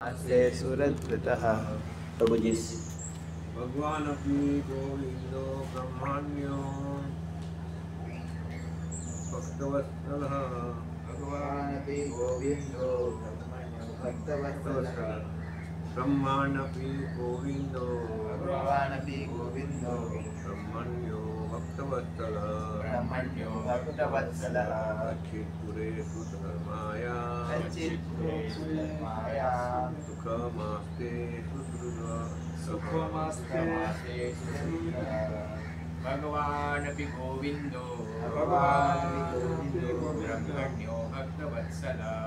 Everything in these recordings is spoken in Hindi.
से सुरद्रुतः। प्रभु जी। भगवान अपनी गोविंदो ब्रह्मण्यो भक्तवत्सलः। भगवान् अपि गोविन्दो ब्रह्मण्यो भक्तवत्सलः। ब्रह्माण् अपि गोविंदो भगवान् अपि गोविन्दो ब्रह्मण्यो भक्तवत्सलः। ब्रह्मण्यो भक्तवत्सलः। कच्चित्पुरेषु धर्माय कच्चित्पुरेषु धर्माय सुखमास्ते सुहृदा। सुखमास्ते सुहृदा। भगवान् अपि गोविन्दो भगवान् अपि गोविन्दो ब्रह्मण्यो भक्तवत्सलः।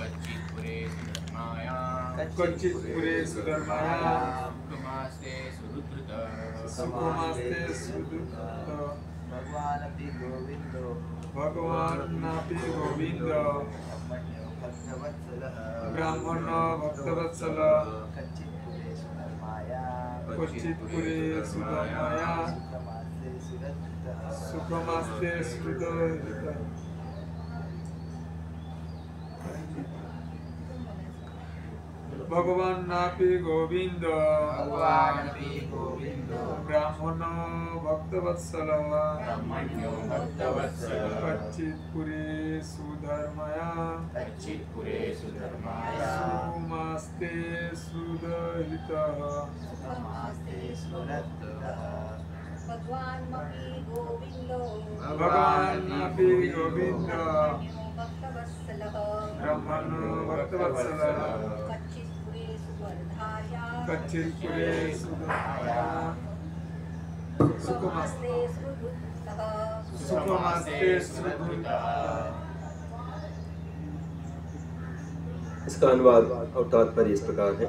कच्चित्पुरेषु धर्माय कच्चित्पुरेषु धर्माय सुखमास्ते सुहृदा। सुखमास्ते सुहृदा। भगवान् अपि गोविन्दो भगवान् अपि गोविन्दो ब्रह्मण्यो भक्तवत्सलः। ब्राह्मणो भक्तवत्सलः। कच्चित्पुरेषु धर्माय कच्चित्पुरेषु धर्माय सुखमास्ते सुहृदः। सुखमास्ते सुहृदा। भगवान् अपि गोविन्दो भगवान् अपि गोविन्दो ब्राह्मणो भक्तवत्सलः। ब्रह्मण्यो भक्तवत्सलः। कच्चित्पुरेषु धर्माय कच्चित्पुरेषु धर्माय सुखमास्ते सुहृदः। सुखमास्ते सुहृदः। भगवान् अपि गोविन्दो भगवान् अपि गोविन्दो भक्तवत्सलः। ब्रह्मणो भक्तवत्सलः। कच्चित्पुरेषु वर्धाय कच्चित्पुरेषु धर्माय सुखमास्ते सुहृदः। सुखमास्ते सुहृदः। इसका अनुवाद और तात्पर्य इस प्रकार है।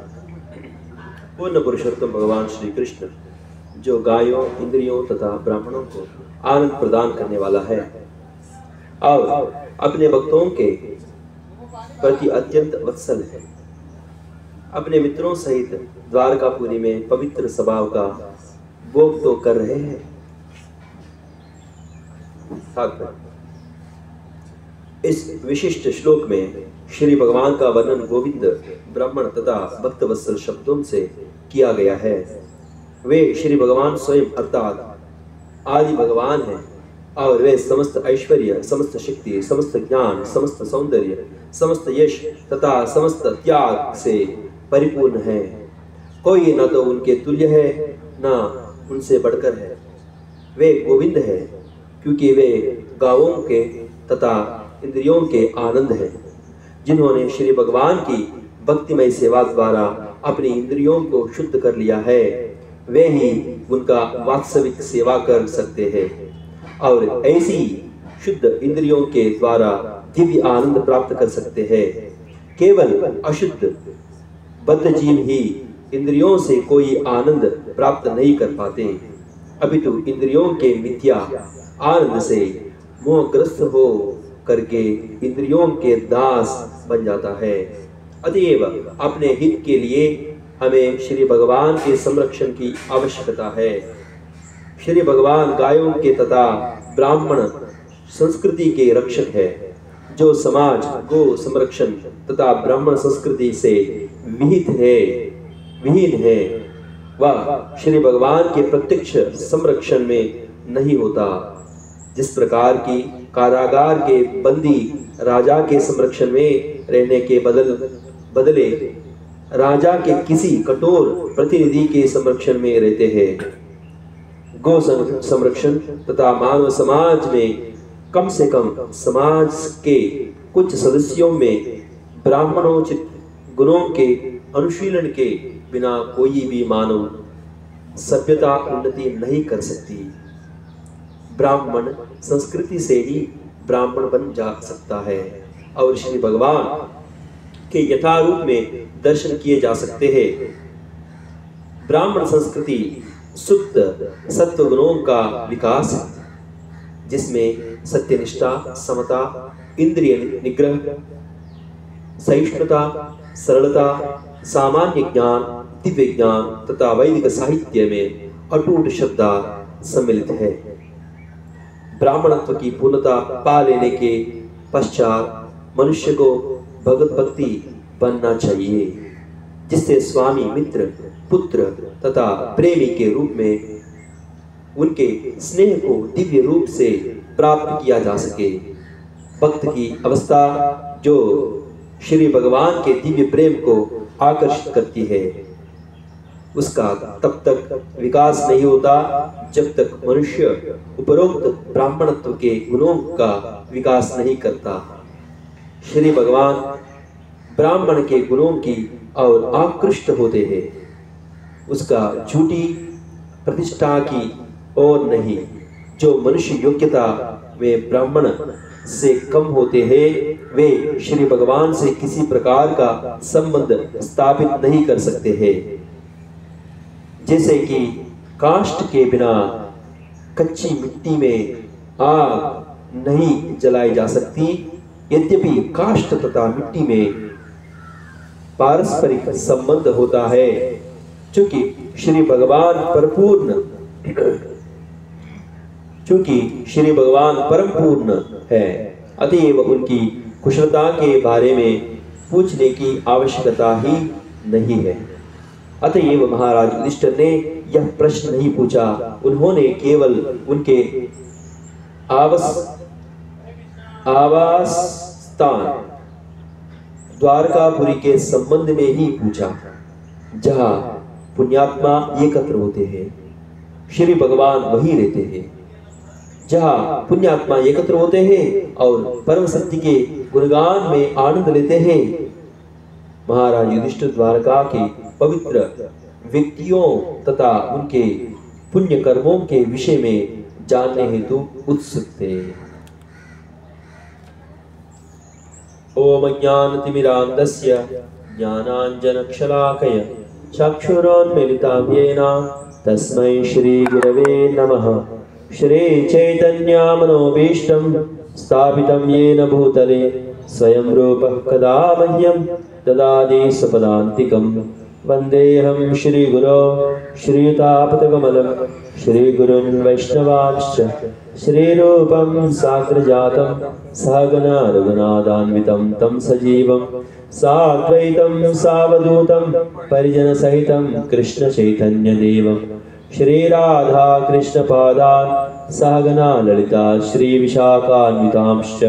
पूर्ण पुरुषोत्तम भगवान श्री कृष्ण जो गायों, इंद्रियों तथा ब्राह्मणों को आनंद प्रदान करने वाला है और अपने भक्तों के प्रति अत्यंत वत्सल है, अपने मित्रों सहित द्वारकापुरी में पवित्र स्वभाव का भोग तो कर रहे हैं। इस विशिष्ट श्लोक में श्री भगवान का वर्णन गोविंद, ब्राह्मण तथा भक्तवत्सल शब्दों से किया गया है। वे श्री भगवान स्वयं अर्थात आदि भगवान हैं और वे समस्त ऐश्वर्य, समस्त शक्ति, समस्त ज्ञान, समस्त सौंदर्य, समस्त यश तथा समस्त त्याग से परिपूर्ण हैं। कोई न तो उनके तुल्य है न उनसे बढ़कर है। वे गोविंद है क्योंकि वे गावों के तथा इंद्रियों के आनंद हैं, जिन्होंने श्री भगवान की भक्तिमय सेवा द्वारा अपनी इंद्रियों को शुद्ध कर लिया है। वे ही उनका वास्तविक सेवा कर सकते हैं और ऐसी शुद्ध इंद्रियों के द्वारा दिव्य आनंद प्राप्त कर सकते हैं। केवल अशुद्ध बद्ध जीव ही इंद्रियों से कोई आनंद प्राप्त नहीं कर पाते, अपितु इंद्रियों के मिथ्या आनंद से मोहग्रस्त हो करके इंद्रियों के दास बन जाता है। अतएव अपने हित के लिए हमें श्री भगवान के संरक्षण की आवश्यकता है। श्री भगवान गायों के तथा ब्राह्मण संस्कृति के रक्षक है, जो समाज गो संरक्षण तथा ब्राह्मण संस्कृति से विहीन है। वह श्री भगवान के प्रत्यक्ष संरक्षण में नहीं होता। जिस प्रकार की कारागार के बंदी राजा के संरक्षण में रहने के बदले राजा के किसी कठोर प्रतिनिधि के संरक्षण में रहते हैं, गो संरक्षण तथा मानव समाज में कम से कम समाज के कुछ सदस्यों में ब्राह्मणोचित गुणों के अनुशीलन के बिना कोई भी मानव सभ्यता उन्नति नहीं कर सकती। ब्राह्मण संस्कृति से ही ब्राह्मण बन जा सकता है और श्री भगवान के यथारूप में दर्शन किए जा सकते हैं। ब्राह्मण संस्कृति सुप्त सत्व गुणों का विकास है, जिसमें सत्यनिष्ठा, समता, इंद्रिय निग्रह, सहिष्णुता, सरलता, सामान्य ज्ञान, दिव्य ज्ञान तथा वैदिक साहित्य में अटूट श्रद्धा सम्मिलित है। ब्राह्मणत्व की पूर्णता पा लेने के पश्चात मनुष्य को भगत भक्ति बनना चाहिए, जिससे स्वामी, मित्र, पुत्र तथा प्रेमी के रूप में उनके स्नेह को दिव्य रूप से प्राप्त किया जा सके। भक्त की अवस्था जो श्री भगवान के दिव्य प्रेम को आकर्षित करती है, उसका तब तक विकास नहीं होता जब तक मनुष्य उपरोक्त ब्राह्मणत्व के गुणों का विकास नहीं करता। श्री भगवान ब्राह्मण के गुणों की और आकृष्ट होते हैं, उसका झूठी प्रतिष्ठा की और नहीं। जो मनुष्य योग्यता में ब्राह्मण से कम होते हैं, वे श्री भगवान से किसी प्रकार का संबंध स्थापित नहीं कर सकते हैं। जैसे कि काष्ठ के बिना कच्ची मिट्टी में आग नहीं जलाई जा सकती, यद्यपि काष्ठ तथा मिट्टी में पारस्परिक संबंध होता है। चूंकि श्री भगवान परम पूर्ण है, अतएव उनकी कुशलता के बारे में पूछने की आवश्यकता ही नहीं है। अतएव महाराज युधिष्ठिर ने यह प्रश्न नहीं पूछा, उन्होंने केवल उनके आवास स्थान द्वारकापुरी के संबंध में ही पूछा, जहाँ पुण्यात्मा एकत्र होते हैं। श्री भगवान वही रहते हैं जहाँ पुण्यात्मा एकत्र होते हैं और परम सत्य के गुणगान में आनंद लेते हैं। महाराज युधिष्ठिर द्वारका के पवित्र व्यक्तियों तथा उनके पुण्य कर्मों के विषय में जानने हेतु उत्सुक थे। ओम ज्ञानतिमिरान्धस्य ज्ञानाञ्जनशलाकया चक्षुरोन्मीलितं येन तस्मै श्री गुरवे नमः। श्री चैतन्यमनोभीष्टं स्थापितं येन भूतले स्वयं रूपः कदा मह्यं ददाति स्वपदान्तिकं। वन्देऽहं श्रीगुरो श्रीयुतापदकमलं श्रीगुरुन् वैष्णवांश्च श्रीरूपं साग्रजातं सहगना रघुनाथान्वितं तं सजीवं साद्वैतं सावधूतं परिजनसहितं कृष्णचैतन्यदेवं श्रीराधा कृष्णपादान् सहगना ललिता श्रीविशाखान्वितांश्च।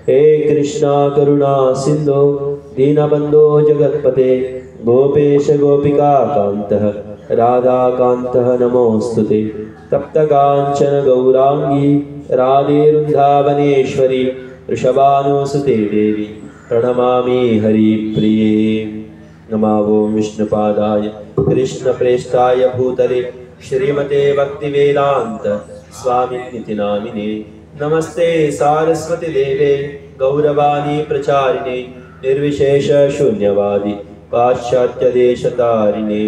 हे कृष्णा करुणा सिन्धो दीनबन्धो जगत्पते गोपेश गोपिका कान्तः राधाकान्तः नमोऽस्तुते। तप्तकाञ्चन गौरांगी राधे वृन्दावनेश्वरी वृषभानुसुते देवी प्रणमामि हरिप्रिये। नमो विष्णुपादाय कृष्णप्रेष्ठाय भूतले श्रीमते भक्तिवेदान्त स्वामिनिति नामिने। नमस्ते सारस्वती देवे गौरवाणी प्रचारिणे निर्विशेष शून्यवादी पाश्चात्य देशतारिणे।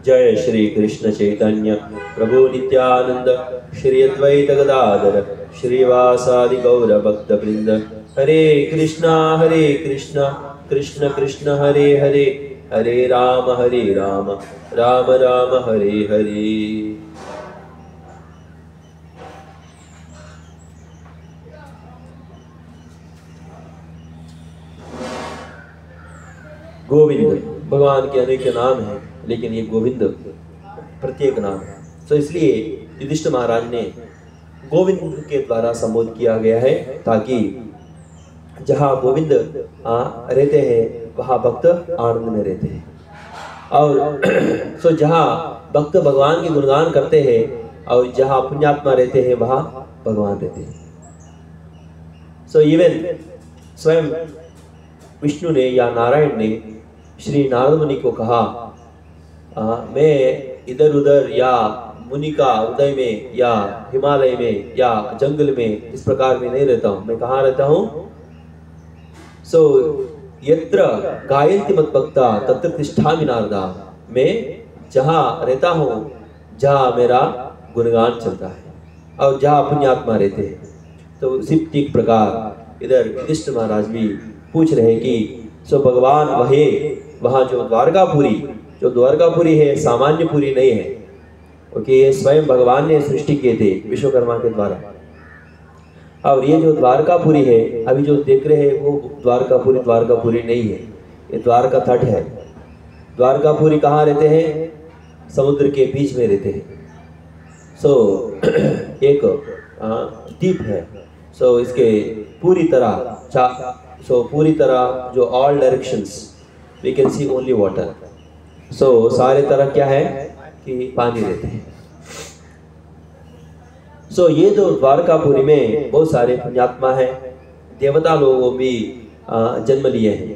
जय श्री कृष्ण चैतन्य प्रभु नित्यानंद श्री अद्वैत गदाधर श्रीवासादि गौर भक्त वृंद। हरे कृष्णा कृष्ण कृष्ण हरे हरे, हरे राम राम राम हरे हरे। गोविंद भगवान के अनेक नाम हैं, लेकिन ये गोविंद प्रत्येक नाम है। तो इसलिए युधिष्ठिर महाराज ने गोविंद के द्वारा संबोधित किया गया है, ताकि जहाँ गोविंद रहते हैं वहाँ भक्त आनंद में रहते हैं। और सो जहाँ भक्त भगवान के गुणगान करते हैं और जहाँ पुण्यात्मा रहते हैं वहाँ भगवान रहते हैं। सो इवन स्वयं विष्णु ने या नारायण ने श्री नारद मुनि को कहा, मैं इधर उधर या मुनि का उदय में या हिमालय में या जंगल में इस प्रकार में नहीं रहता हूँ। मैं कहाँ रहता हूँ? सो यत्र गायन्ति मद्भक्ता तत्र तिष्ठामि नारदा। मैं जहाँ रहता हूँ, जहाँ मेरा गुणगान चलता है और जहाँ पुण्यात्मा रहते हैं। तो उसी ठीक प्रकार इधर युधिष्ठिर महाराज भी पूछ रहे हैं कि सो भगवान वहाँ जो द्वारकापुरी है सामान्य पुरी नहीं है, क्योंकि ये स्वयं भगवान ने सृष्टि किए थे विश्वकर्मा के द्वारा। और ये जो द्वारकापुरी है, अभी जो देख रहे हैं वो द्वारकापुरी नहीं है, ये द्वारका तट है। द्वारकापुरी कहाँ रहते हैं? समुद्र के बीच में रहते हैं। एक द्वीप है। इसके पूरी तरह जो all directions we can see only water. सारे तरह क्या है कि पानी रहते हैं। ये जो द्वारकापुरी में बहुत सारे पुण्यात्मा हैं, देवता लोगों भी जन्म लिए हैं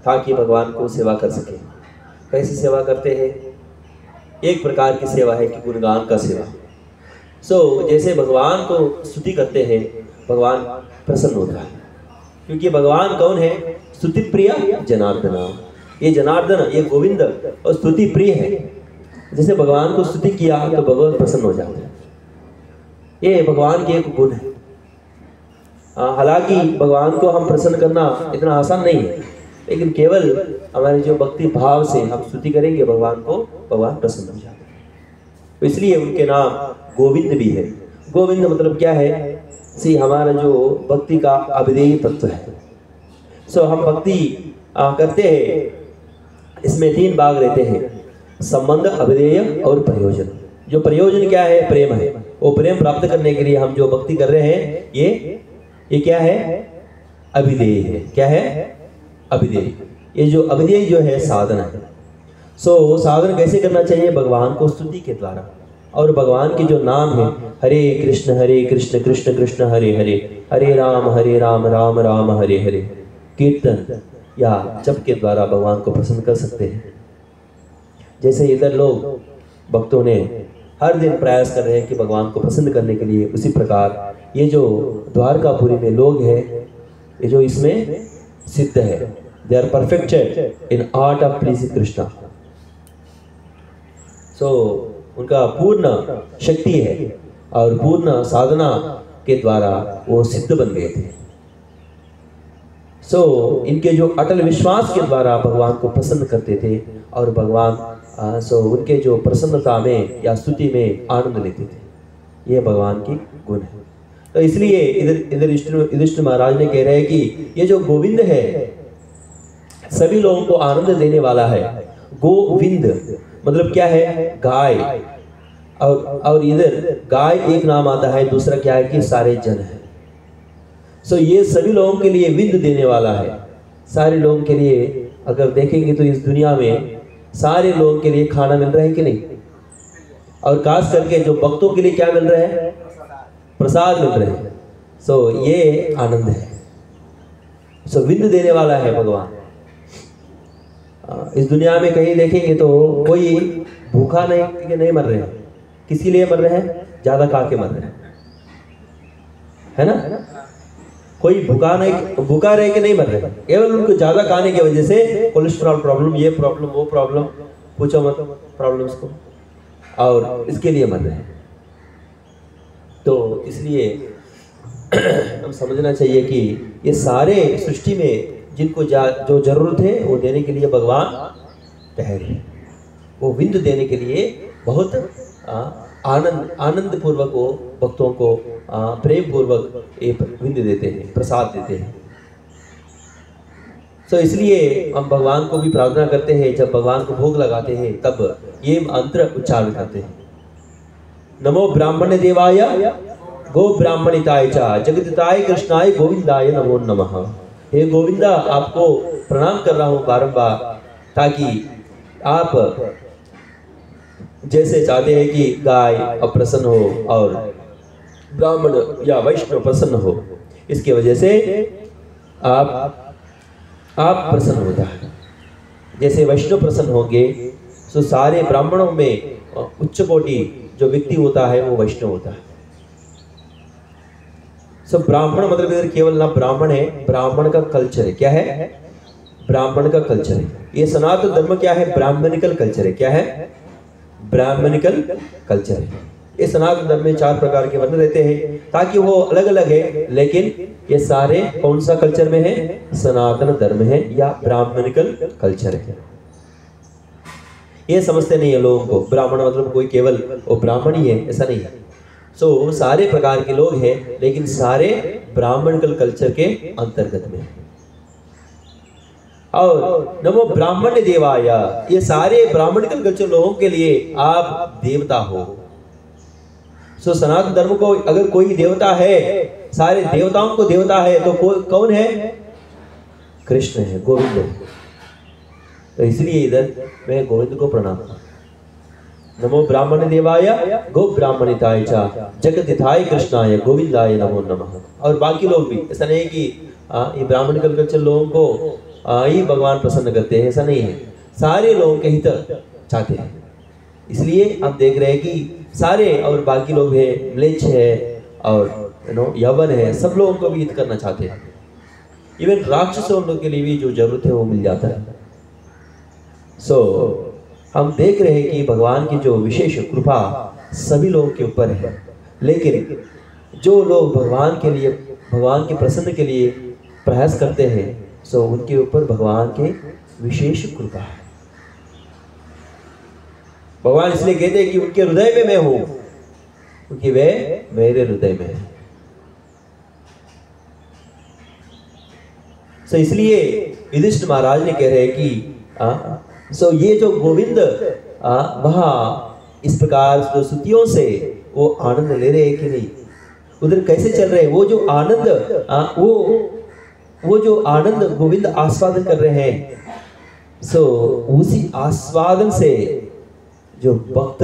ताकि भगवान को सेवा कर सके। कैसे सेवा करते हैं? एक प्रकार की सेवा है कि गुणगान का सेवा। जैसे भगवान को स्तुति करते हैं, भगवान प्रसन्न होता है, क्योंकि भगवान कौन है? स्तुति प्रिय जनार्दन। ये जनार्दन, ये गोविंद और स्तुति प्रिय है। जैसे भगवान को स्तुति किया तो भगवान प्रसन्न हो जाते हैं। ये भगवान के एक गुण है। हालांकि भगवान को हम प्रसन्न करना इतना आसान नहीं है, लेकिन केवल हमारे जो भक्ति भाव से हम स्तुति करेंगे भगवान को, भगवान प्रसन्न हो जाते हैं। तो इसलिए उनके नाम गोविंद भी है। गोविंद मतलब क्या है? हमारा जो भक्ति का अभिधेय तत्व है। हम भक्ति करते हैं, इसमें 3 भाग रहते हैं, संबंध, अभिधेय और प्रयोजन। जो प्रयोजन क्या है? प्रेम है। वो प्रेम प्राप्त करने के लिए हम जो भक्ति कर रहे हैं, ये क्या है? अभिधेय है। क्या है? अभिधेय। ये जो अभिधेय जो है साधना है। साधन कैसे करना चाहिए? भगवान को स्तुति के द्वारा। और भगवान के जो नाम है, हरे कृष्ण कृष्ण कृष्ण हरे हरे, हरे राम राम राम हरे हरे, कीर्तन या जप के द्वारा भगवान को प्रसन्न कर सकते हैं। जैसे इधर लोग भक्तों ने हर दिन प्रयास कर रहे हैं कि भगवान को प्रसन्न करने के लिए, उसी प्रकार ये जो द्वारकापुरी में लोग हैं, ये जो इसमें सिद्ध है, they are perfected in art of pleasing Krishna. उनका पूर्ण शक्ति है और पूर्ण साधना के द्वारा वो सिद्ध बन गए थे। इनके जो अटल विश्वास के द्वारा भगवान को प्रसन्न करते थे और भगवान उनके जो प्रसन्नता में या स्तुति में आनंद लेते थे। ये भगवान की गुण है। तो इसलिए इधर युधिष्ठिर महाराज ने कह रहे हैं कि ये जो गोविंद है सभी लोगों को आनंद देने वाला है। गोविंद मतलब क्या है? गाय। और इधर गाय एक नाम आता है, दूसरा क्या है कि सारे जन है। ये सभी लोगों के लिए विंद देने वाला है। सारे लोगों के लिए अगर देखेंगे तो इस दुनिया में सारे लोगों के लिए खाना मिल रहा है कि नहीं? और खास करके जो भक्तों के लिए क्या मिल रहा है? प्रसाद मिल रहे हैं। ये आनंद है। विंद देने वाला है भगवान। इस दुनिया में कहीं देखेंगे तो कोई भूखा नहीं मर रहे हैं। किसी लिए मर रहे हैं? ज्यादा खा के मर रहे हैं, है ना? कोई भूखा रह के नहीं मर रहे, केवल उनको ज्यादा खाने की वजह से कोलेस्ट्रॉल प्रॉब्लम, ये प्रॉब्लम, वो प्रॉब्लम, पूछो मत प्रॉब्लम्स को, और इसके लिए मर रहे हैं। तो इसलिए हम समझना चाहिए कि ये सारे सृष्टि में जिनको जो जरूरत है वो देने के लिए भगवान तैयार है। वो विंद देने के लिए बहुत आनंद पूर्वक वो भक्तों को प्रेम पूर्वक ये विंद देते हैं, प्रसाद देते हैं। इसलिए हम भगवान को भी प्रार्थना करते हैं, जब भगवान को भोग लगाते हैं तब ये मंत्र उच्चारण करते हैं, नमो ब्राह्मण देवाय गो ब्राह्मणिताय च जगदिताय कृष्णाय गोविंदाय नमो नमः। हे गोविंदा, आपको प्रणाम कर रहा हूँ बारंबार, ताकि आप जैसे चाहते हैं कि गाय अप्रसन्न हो और ब्राह्मण या वैष्णव प्रसन्न हो, इसके वजह से आप प्रसन्न होता है। जैसे वैष्णव प्रसन्न होंगे तो सारे ब्राह्मणों में उच्च कोटि जो व्यक्ति होता है वो वैष्णव होता है। ब्राह्मण मतलब इधर केवल ना ब्राह्मण है, ब्राह्मण का कल्चर है। क्या है? ब्राह्मण का कल्चर है। ये सनातन धर्म क्या है? ब्राह्मणिकल कल्चर है। क्या है? ब्राह्मणिकल कल्चर है। ये सनातन धर्म में 4 प्रकार के वर्ण रहते हैं, ताकि वो अलग अलग है, लेकिन ये सारे कौन सा कल्चर में है? सनातन धर्म है या ब्राह्मणिकल कल्चर है। ये समझते नहीं है लोगों को, ब्राह्मण मतलब कोई केवल वो ब्राह्मण ही है, ऐसा नहीं है। सो सारे प्रकार के लोग हैं, लेकिन सारे ब्राह्मणकल कल्चर के अंतर्गत में। और नमो ब्राह्मण्य देवाय, ये सारे ब्राह्मणकल कल्चर लोगों के लिए आप देवता हो। सो सनातन धर्म को अगर कोई देवता है, सारे देवताओं को देवता है, तो कौन है? कृष्ण है, गोविंद है। तो इसलिए इधर मैं गोविंद को प्रणाम करता हूं। नमो ब्राह्मण देवाय गो ब्राह्मणिताय च जगदिथाय कृष्णाय गोविंदाय नमो नमः। और बाकी लोग भी, ऐसा नहीं कि ये ब्राह्मण कल्चर लोगों को ही भगवान प्रसन्न करते हैं, ऐसा नहीं है। सारे लोगों के हित चाहते हैं। इसलिए आप देख रहे हैं कि सारे और बाकी लोग हैं, म्लेच्छ है और यवन है, सब लोगों को भी हित करना चाहते हैं। इवन राक्षसों के लिए भी जो जरूरत है वो मिल जाता है। सो हम देख रहे हैं कि भगवान की जो विशेष कृपा सभी लोगों के ऊपर है, लेकिन जो लोग भगवान के लिए, भगवान के प्रसन्न के लिए प्रयास करते हैं, सो उनके ऊपर भगवान के विशेष कृपा है। भगवान इसलिए कहते हैं कि उनके हृदय में मैं हूं, क्योंकि वे मेरे हृदय में है। सो इसलिए युधिष्ठिर महाराज ने कह रहे हैं कि सो ये जो गोविंद वहां इस प्रकार जो स्तुतियों से वो आनंद ले रहे हैं कि नहीं, उधर कैसे चल रहे हैं, वो जो आनंद वो जो आनंद गोविंद आस्वादन कर रहे हैं, सो उसी आस्वादन से जो भक्त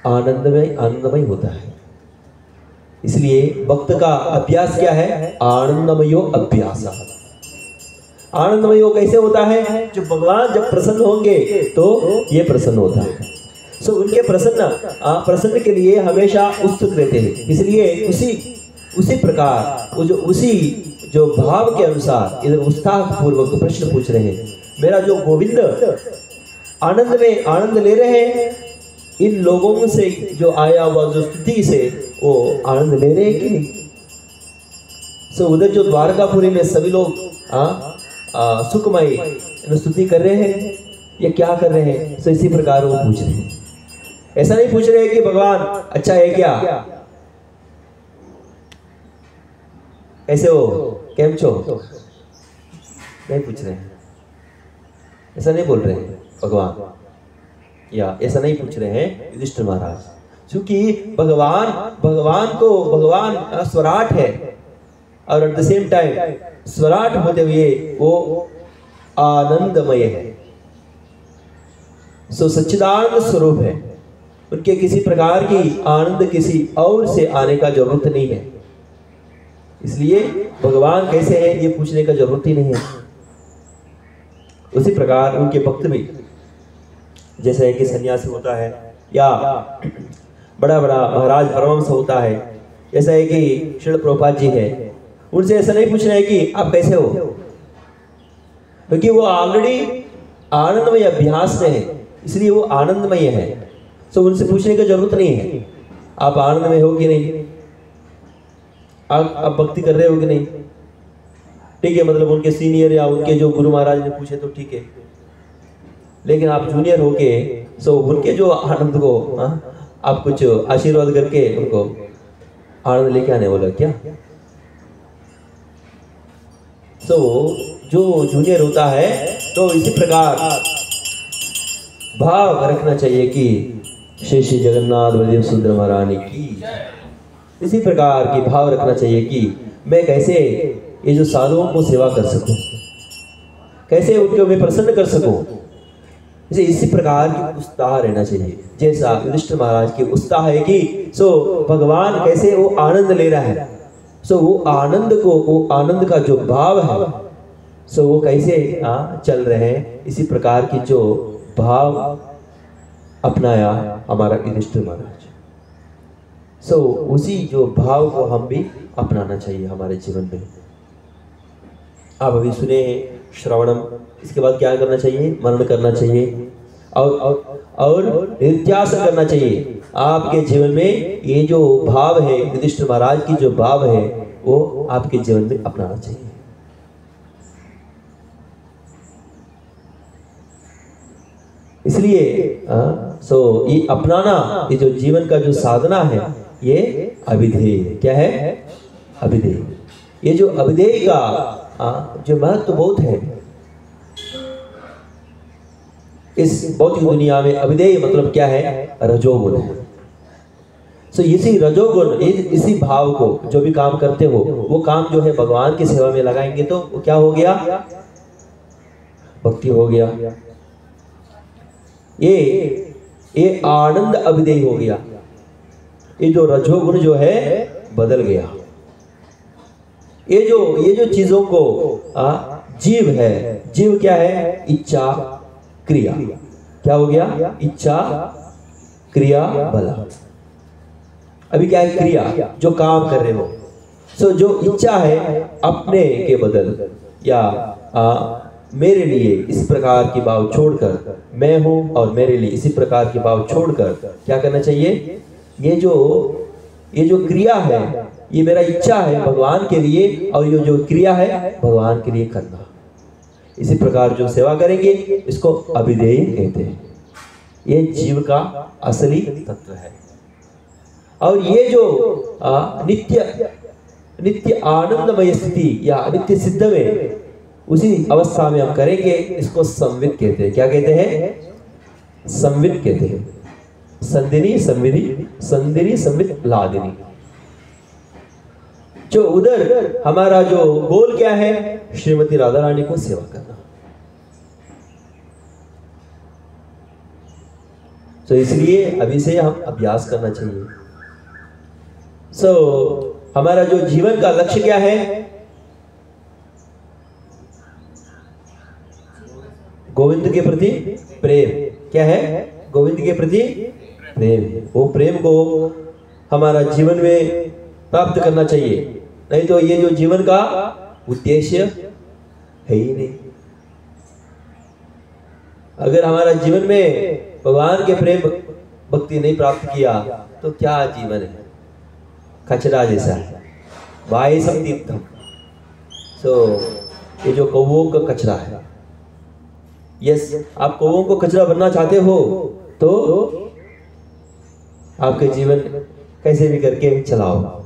आनंदमय होता है। इसलिए भक्त का अभ्यास क्या है? आनंदमयो अभ्यास। आनंदमय कैसे होता है? जो भगवान जब प्रसन्न होंगे तो ये प्रसन्न होता है। सो उनके प्रसन्न के लिए हमेशा उत्सुक रहते हैं। इसलिए उसी प्रकार वो उसी जो भाव के अनुसार इधर उत्साह पूर्वक प्रश्न पूछ रहे हैं। मेरा जो गोविंद आनंद में आनंद ले रहे हैं, इन लोगों से जो आया हुआ जो स्तुति से वो आनंद ले रहे हैं कि नहीं? सो उधर जो द्वारकापुरी में सभी लोग सुखमय स्तुति कर रहे हैं या क्या कर रहे हैं? सो इसी प्रकार वो पूछ रहे हैं। ऐसा नहीं पूछ रहे हैं कि भगवान अच्छा है क्या, कैसे हो, केम छो, नहीं पूछ रहे हैं। ऐसा नहीं बोल रहे हैं भगवान, या ऐसा नहीं पूछ रहे हैं युधिष्ठिर महाराज, क्योंकि भगवान स्वराट है और एट द सेम टाइम स्वराट होते हुए वो आनंदमय है। सो सच्चिदानंद स्वरूप है। उनके किसी प्रकार की आनंद किसी और से आने का जरूरत नहीं है। इसलिए भगवान कैसे हैं ये पूछने का जरूरत ही नहीं है। उसी प्रकार उनके भक्त भी, जैसे कि सन्यासी होता है या बड़ा महाराज परमहंस होता है, जैसा है कि श्रील प्रभुपाद जी है, उनसे ऐसा नहीं पूछ रहे हैं कि आप कैसे हो, क्योंकि वो ऑलरेडी आनंदमय अभ्यास में है, इसलिए वो आनंदमय है। तो उनसे पूछने की जरूरत नहीं है आप आनंदमय हो कि नहीं, आप भक्ति कर रहे हो कि नहीं। ठीक है, मतलब उनके सीनियर या उनके जो गुरु महाराज ने पूछे तो ठीक है, लेकिन आप जूनियर होके सो उनके जो आनंद को आप कुछ आशीर्वाद करके उनको आनंद लेके आने वाला क्या। सो जो जूनियर होता है तो इसी प्रकार भाव रखना चाहिए कि श्री श्री जगन्नाथ बलदेव सुंदर महारानी की, इसी प्रकार की भाव रखना चाहिए कि मैं कैसे ये जो साधुओं को सेवा कर सकूं, कैसे उनको मैं प्रसन्न कर सकूं। इसी प्रकार की उत्साह रहना चाहिए, जैसा युधिष्ठिर महाराज की उत्साह है कि सो भगवान कैसे वो आनंद ले रहा है, सो वो आनंद का जो भाव है सो वो कैसे चल रहे हैं। इसी प्रकार की जो भाव अपनाया हमारा युधिष्ठिर महाराज, सो उसी जो भाव को हम भी अपनाना चाहिए हमारे जीवन में। आप अभी सुने श्रवणम, इसके बाद क्या करना चाहिए? मनन करना चाहिए और नित्यास करना चाहिए। आपके जीवन में ये जो भाव है, युधिष्ठिर महाराज की जो भाव है, वो आपके जीवन में अपनाना चाहिए। इसलिए सो ये अपनाना, ये जो जीवन का जो साधना है, ये अभिधेय। क्या है? अभिधेय। ये जो अभिधेय का जो महत्व बहुत है इस भौतिक दुनिया में। अभिधेय मतलब क्या है? रजोगुण। सो इसी रजोगुण, इसी भाव को जो भी काम करते हो, वो काम जो है भगवान की सेवा में लगाएंगे तो वो क्या हो गया? भक्ति हो गया। ये आनंद अभिधेय हो गया। ये जो रजोगुण जो है बदल गया। ये जो चीजों को जीव है, जीव क्या है? इच्छा क्रिया। क्या हो गया? इच्छा क्रिया बल। अभी क्या है? क्रिया, जो काम कर रहे हो। सो जो इच्छा है अपने के बदल या मेरे लिए इस प्रकार की भाव छोड़कर, मैं हूं और मेरे लिए इसी प्रकार की भाव छोड़कर क्या करना चाहिए? ये जो क्रिया है, ये मेरा इच्छा है भगवान के लिए, और ये जो क्रिया है भगवान के लिए करना। इसी प्रकार जो सेवा करेंगे इसको अभिधेय कहते हैं। ये जीव का असली तत्व है। और ये जो नित्य आनंदमय स्थिति या नित्य सिद्ध में, उसी अवस्था में हम करेंगे, इसको संवित कहते हैं। क्या कहते हैं? संवित कहते हैं। संदिनी संविधि, संदिनी संवित लादिनी। जो उधर हमारा जो गोल क्या है? श्रीमती राधा रानी को सेवा करना। तो इसलिए अभी से हम अभ्यास करना चाहिए। हमारा जो जीवन का लक्ष्य क्या है? गोविंद के प्रति प्रेम। क्या है? गोविंद के प्रति प्रेम। वो प्रेम को हमारा जीवन में प्राप्त करना चाहिए, नहीं तो ये जो जीवन का उद्देश्य है ही नहीं। अगर हमारा जीवन में भगवान के प्रेम भक्ति नहीं प्राप्त किया तो क्या जीवन है? कचरा जैसा है। वाय सब तीर्थम। ये जो कौवों का कचरा है। यस, आप कौवों को कचरा बनना चाहते हो तो आपके जीवन कैसे भी करके चलाओ,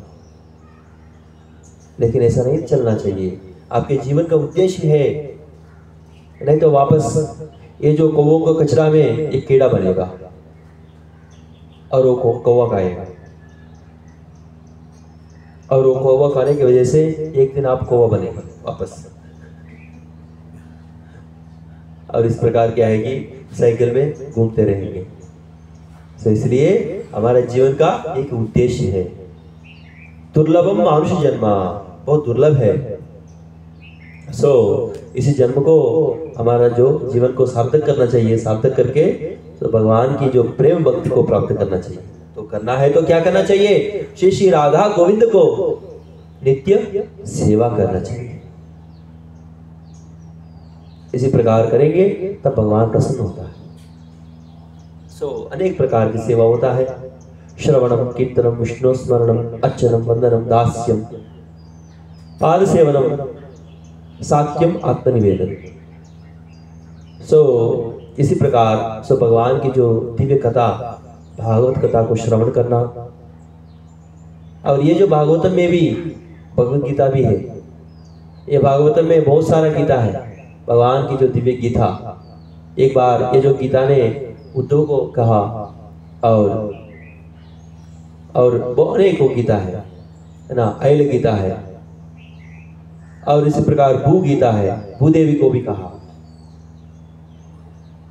लेकिन ऐसा नहीं चलना चाहिए। आपके जीवन का उद्देश्य है, नहीं तो वापस ये जो कौवों का कचरा में एक कीड़ा बनेगा और वो कौवा खाएगा, और वो कौवा खाने की वजह से एक दिन आप कौवा बनेगा वापस। और इस प्रकार क्या है कि साइकिल में घूमते रहेंगे। तो इसलिए हमारे जीवन का एक उद्देश्य है। दुर्लभम मानुष जन्मा, बहुत दुर्लभ है। इसी जन्म को हमारा जो जीवन को सार्थक करना चाहिए, सार्थक करके तो भगवान की जो प्रेम भक्ति को प्राप्त करना चाहिए। तो करना है तो क्या करना चाहिए? श्री श्री राधा गोविंद को नित्य सेवा करना चाहिए। इसी प्रकार करेंगे तब भगवान प्रसन्न होता है। अनेक प्रकार की सेवा होता है। श्रवणम, कीर्तनम, विष्णु स्मरणम, अर्चनम, वंदनम, दास्यम, पाद सेवनम, साक्यम, आत्मनिवेदन। इसी प्रकार भगवान की जो दिव्य कथा, भागवत कथा को श्रवण करना। और ये जो भागवतम में भी भगवत गीता भी है। ये भागवतम में बहुत सारा गीता है, भगवान की जो दिव्य गीता। एक बार ये जो गीता ने उद्धव को कहा, और अनेकों गीता है ना, ऐल गीता है, और इसी प्रकार भू गीता है, भूदेवी को भी कहा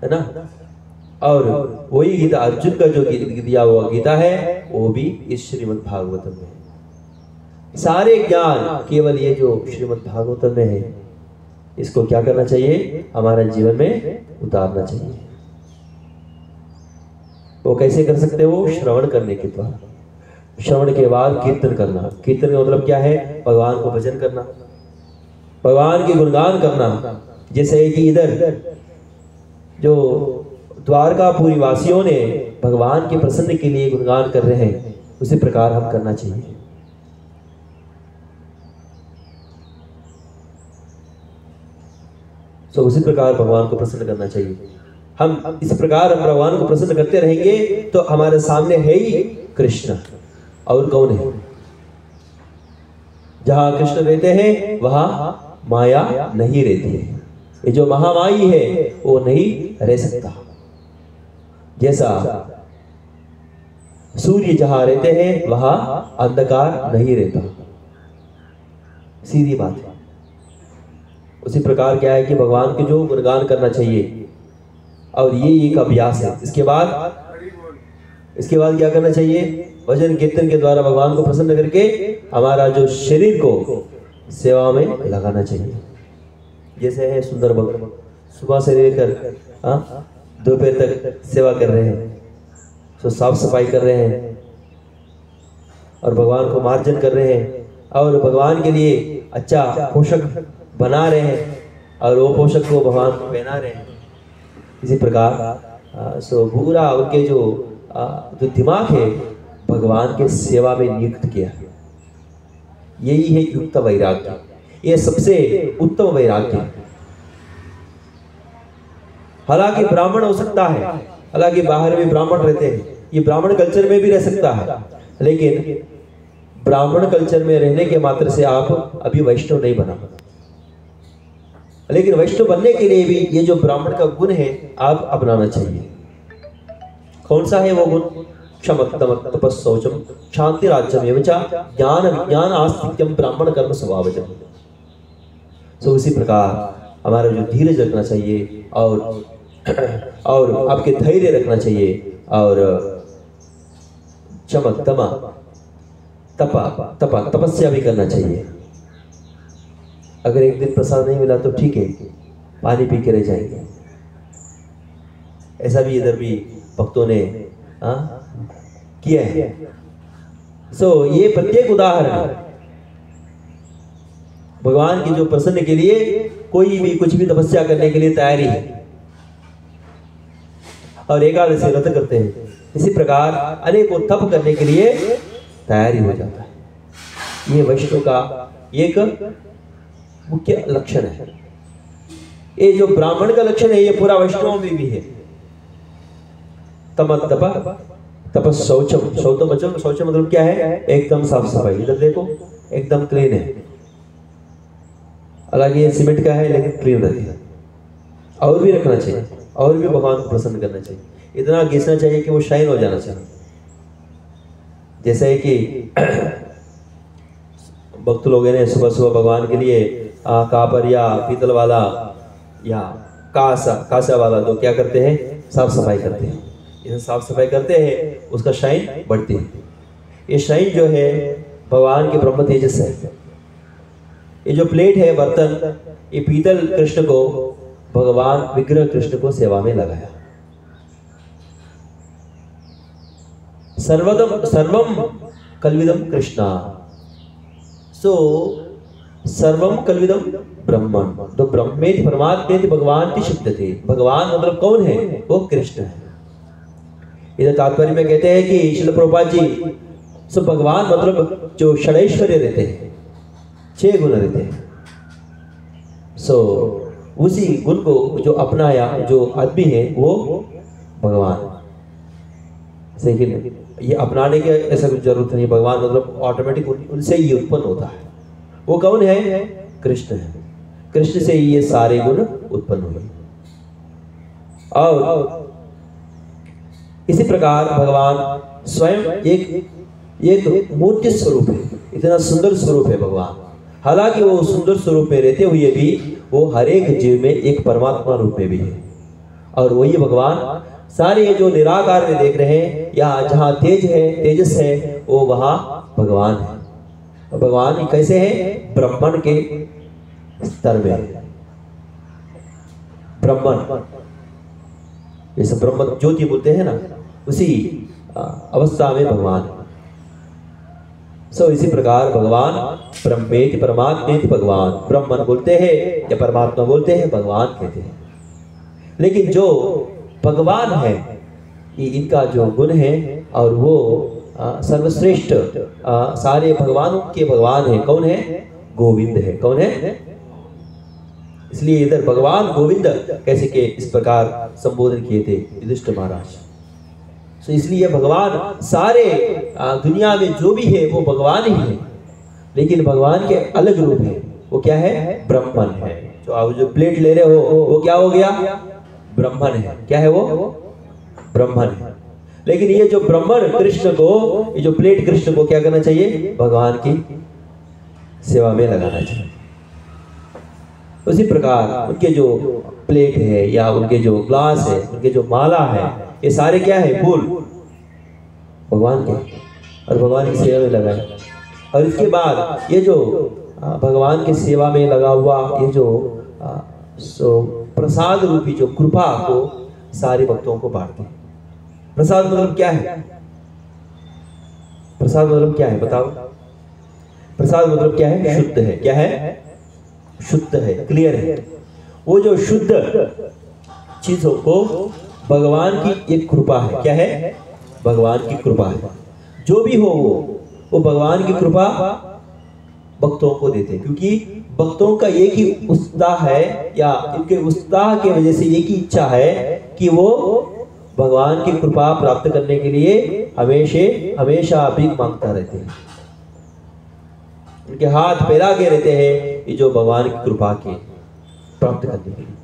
है ना। और वही गीता अर्जुन का जो दिया हुआ गीता है वो भी इस श्रीमद् भागवतम में है। सारे ज्ञान केवल ये जो श्रीमद् भागवतम में है, इसको क्या करना चाहिए? हमारे जीवन में उतारना चाहिए। वो कैसे कर सकते हो? श्रवण करने के द्वारा। श्रवण के बाद कीर्तन करना। कीर्तन का मतलब क्या है? भगवान को भजन करना, भगवान के गुणगान करना। जैसे कि इधर जो द्वारकापुरी वासियों ने भगवान के प्रसन्न के लिए गुणगान कर रहे हैं, उसी प्रकार हम करना चाहिए। उसी प्रकार भगवान को प्रसन्न करना चाहिए। हम इस प्रकार हम भगवान को प्रसन्न करते रहेंगे तो हमारे सामने है ही कृष्ण, और कौन है? जहां कृष्ण रहते हैं वहां माया नहीं रहती है। ये जो महामाई है वो नहीं रह सकता। जैसा सूर्य जहां रहते हैं वहां अंधकार नहीं रहता, सीधी बात है। उसी प्रकार क्या है कि भगवान के जो गुणगान करना चाहिए, और ये एक अभ्यास है। इसके बाद क्या करना चाहिए? भजन कीर्तन के द्वारा भगवान को प्रसन्न करके हमारा जो शरीर को सेवा में लगाना चाहिए। जैसे है सुंदर भक्त, सुबह से लेकर दोपहर तक सेवा कर रहे हैं, तो साफ सफाई कर रहे हैं और भगवान को मार्जन कर रहे हैं, और भगवान के लिए अच्छा पोषक बना रहे हैं, और वो पोषक को भगवान को पहना रहे हैं। इसी प्रकार सो पूरा उनके जो दिमाग है भगवान के सेवा में नियुक्त किया। यही है युक्त वैराग्य, ये सबसे उत्तम वैराग्य है। हालांकि ब्राह्मण हो सकता है, हालांकि बाहर भी ब्राह्मण रहते हैं, ये ब्राह्मण कल्चर में भी रह सकता है, लेकिन ब्राह्मण कल्चर में रहने के मात्र से आप अभी वैष्णव नहीं बना। लेकिन वैष्णव बनने के लिए भी ये जो ब्राह्मण का गुण है आप अपनाना चाहिए। कौन सा है वो गुण? क्षमत्तम तपस्सौचम शांति राज्यम एवं ज्ञान विज्ञान आस्तिक्यम ब्राह्मण कर्म स्वभावजम। सो इसी प्रकार हमारा जो धीरज रखना चाहिए, और आपके धैर्य रखना चाहिए, और चमक तमा तपा तपस्या भी करना चाहिए। अगर एक दिन प्रसाद नहीं मिला तो ठीक है, पानी पी के रह जाएंगे। ऐसा भी इधर भी भक्तों ने किया है। सो ये प्रत्येक उदाहरण भगवान की जो प्रसन्न के लिए कोई भी कुछ भी तपस्या करने के लिए तैयारी है, और एकादशी व्रत करते हैं। इसी प्रकार अनेकों तप करने के लिए तैयारी हो जाता है। ये वैष्णव का एक मुख्य लक्षण है। ये जो ब्राह्मण का लक्षण है ये पूरा वैष्णव में भी है। तपस शौचम, शौचम मतलब क्या है? एकदम साफ सफाई। इधर देखो एकदम क्लीन है, हालांकि ये सीमेंट का है लेकिन क्लीन रहती है। और भी रखना चाहिए, और भी भगवान को प्रसन्न करना चाहिए। इतना घिसना चाहिए कि वो शाइन हो जाना चाहिए। जैसे है कि भक्त लोगों ने सुबह सुबह भगवान के लिए कापर या पीतल वाला या कासा वाला तो क्या करते हैं? साफ सफाई करते हैं। इसे साफ सफाई करते हैं, उसका शाइन बढ़ती है। ये शाइन जो है भगवान के ब्रह्म तेजस है। ये जो प्लेट है, बर्तन, ये पीतल कृष्ण को भगवान विग्रह कृष्ण को सेवा में लगाया। सर्वम कल्विदम कृष्णा। सो सर्वम कल्विदम ब्रह्मण, तो ब्रह्मेति परमात्मेति भगवान की शब्द थे। भगवान मतलब कौन है? वो कृष्ण है। इधर तात्पर्य में कहते हैं कि श्रील प्रभुपाद जी, सो भगवान मतलब जो षडैश्वर्य रहते हैं, 6 गुण रहते हैं। सो उसी गुण को जो अपनाया जो आदमी है वो भगवान। सही, ये अपनाने के ऐसा कुछ जरूरत नहीं। भगवान मतलब ऑटोमेटिक उनसे ही उत्पन्न होता है। वो कौन है? कृष्ण है। कृष्ण से ही ये सारे गुण उत्पन्न हुए। और इसी प्रकार भगवान स्वयं एक मूर्ति स्वरूप है। इतना सुंदर स्वरूप है भगवान। हालांकि वो सुंदर स्वरूप में रहते हुए भी वो हर एक जीव में एक परमात्मा रूप में भी है। और वही भगवान सारे जो निराकार में देख रहे हैं, या जहाँ तेज है, तेजस है, वो वहाँ भगवान है। और भगवान कैसे है? ब्रह्मण के स्तर में। ब्रह्मण जैसे ब्रह्म ज्योति बोलते हैं ना, उसी अवस्था में भगवान है। सो इसी प्रकार भगवान ब्रह्मेति परमात्मेति भगवान, ब्रह्मन बोलते हैं या परमात्मा बोलते हैं, भगवान कहते हैं। लेकिन जो भगवान है ये इनका जो गुण है, और वो सर्वश्रेष्ठ सारे भगवानों के भगवान है। कौन है? गोविंद है। कौन है? इसलिए इधर भगवान गोविंद कैसे के इस प्रकार संबोधन किए थे युधिष्ठिर महाराज। तो इसलिए भगवान सारे दुनिया में जो भी है वो भगवान ही है, लेकिन भगवान के अलग रूप है। वो क्या है? ब्रह्मन है। तो आप जो प्लेट ले रहे हो वो क्या हो गया? ब्रह्मन है। क्या है वो? ब्रह्मन है। लेकिन ये जो ब्रह्मन कृष्ण को, ये जो प्लेट कृष्ण को क्या करना चाहिए? भगवान की सेवा में लगाना चाहिए। उसी प्रकार उनके जो प्लेट है या उनके जो ग्लास है, उनके जो माला है, ये सारे क्या है? फूल भगवान के, और भगवान की सेवा में लगाए। और इसके बाद ये जो भगवान की सेवा में लगा हुआ ये जो प्रसाद रूपी जो कृपा को सारे भक्तों को बांटते हैं। प्रसाद मतलब क्या है? प्रसाद मतलब क्या है? बताओ। प्रसाद मतलब क्या है? शुद्ध है। क्या है? शुद्ध है, क्लियर है। वो जो शुद्ध चीजों को भगवान की एक कृपा है। क्या है? भगवान की कृपा है। जो भी हो वो भगवान की कृपा भक्तों को देते हैं, क्योंकि भक्तों का एक ही उत्साह है, या इनके उत्साह की वजह से एक ही इच्छा है कि वो भगवान की कृपा प्राप्त करने के लिए हमेशा भीख मांगता रहते हैं। उनके हाथ फैला के रहते हैं ये जो भगवान की कृपा के प्राप्त करने के लिए,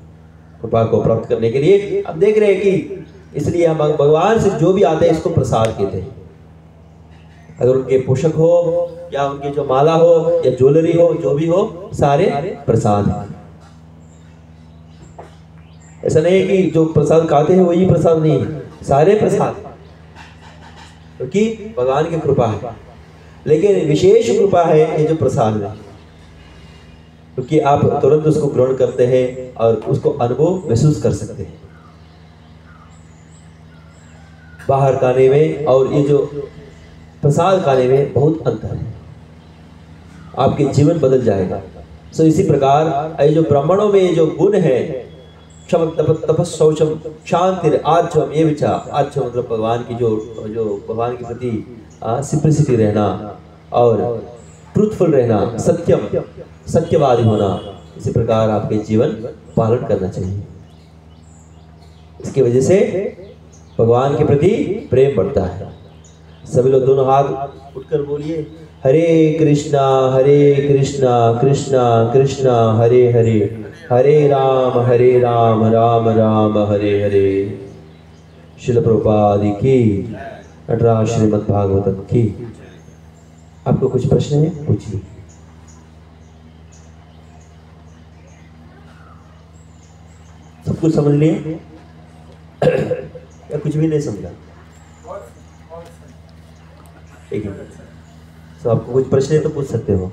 कृपा को प्राप्त करने के लिए। अब देख रहे हैं कि इसलिए हम भगवान से जो भी आते हैं इसको प्रसाद कहते हैं। अगर उनके पोषक हो या उनके जो माला हो या ज्वेलरी हो, जो भी हो, सारे प्रसाद हैं। ऐसा नहीं है कि जो प्रसाद खाते हैं वही प्रसाद नहीं है, सारे प्रसाद, क्योंकि भगवान की कृपा है। लेकिन विशेष कृपा है ये जो प्रसाद है, क्योंकि आप तुरंत उसको ग्रहण करते हैं और उसको अनुभव महसूस कर सकते हैं। बाहर खाने में और ये जो प्रसाद खाने में बहुत अंतर है, आपके जीवन बदल जाएगा। सो इसी प्रकार ये जो ब्राह्मणों में ये जो गुण है, क्षम तपस शौचम शांति आर्चम, ये विचार आर्चम मतलब भगवान की जो भगवान के प्रति सिंपलिसिटी रहना और ट्रूथफुल रहना, सत्यवादी होना, इसी प्रकार आपके जीवन पालन करना चाहिए। इसकी वजह से भगवान के प्रति प्रेम बढ़ता है। सभी लोग दोनों हाथ उठकर बोलिए, हरे कृष्णा कृष्णा कृष्णा हरे हरे, हरे राम राम राम हरे हरे। श्रील प्रभुपाद की, नटराज श्रीमद् भागवतम की। आपको कुछ प्रश्न है? पूछिए। सब कुछ समझ लिए या कुछ भी नहीं समझा? ठीक है, तो आपको कुछ प्रश्न है तो पूछ सकते हो।